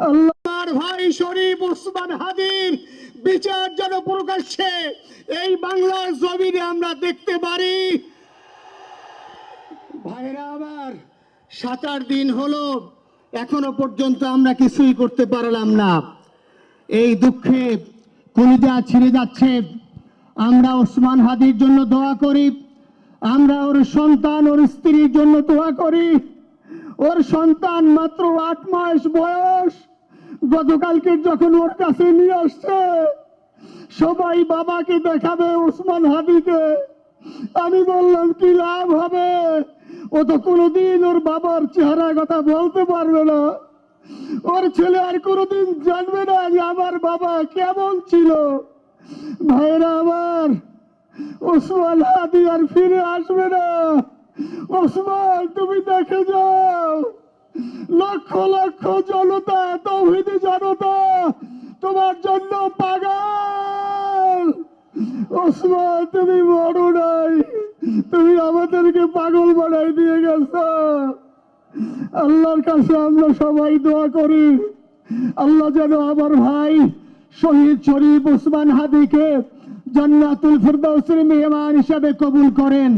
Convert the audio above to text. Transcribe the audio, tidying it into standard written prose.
আল্লাহর ভাই শরীফ ওসমান হাদির বিচার যেন প্রকাশ্যে এই বাংলার জমিনে আমরা দেখতে পারি। ভাইরা আমার, 7-8 দিন হলো, এখনো পর্যন্ত আমরা কিছুই করতে পারলাম না। এই দুঃখে কলিজা ছিঁড়ে যাচ্ছে। আমরা ওসমান হাদির জন্য দোয়া করি, আমরা ওর সন্তান ওর স্ত্রীর জন্য দোয়া করি। ওর সন্তান মাত্র 8 মাস বয়স, গতকালকে যখন ওর কাছে নিয়ে আসছে সবাই বাবাকে দেখাবে ওসমান হাদিকে। আমি বললাম কি লাভ হবে, ও তো কোনোদিন ওর বাবার চেহারা কথা বলতে পারবে না। ওর ছেলে আর কোনোদিন জানবে না যে আমার বাবা কেমন ছিল। ভাইরা আমার, ওসমান হাদি আর ফিরে আসবে না। ওসমান, তুমি দেখে যাও, লক্ষ লক্ষ জনতা, তৌহিদি জনতা তোমার জন্য পাগল। ওসমান, তুমি বড় নাই, তুমি আমাদেরকে পাগল বানাই দিয়ে গেছো। আল্লাহর কাছে আমরা সবাই দোয়া করি, আল্লাহ যেন আমার ভাই শহীদ শরীফ ওসমান হাদিকে জান্নাতুল ফিরদাউসের মেহমান হিসাবে কবুল করেন।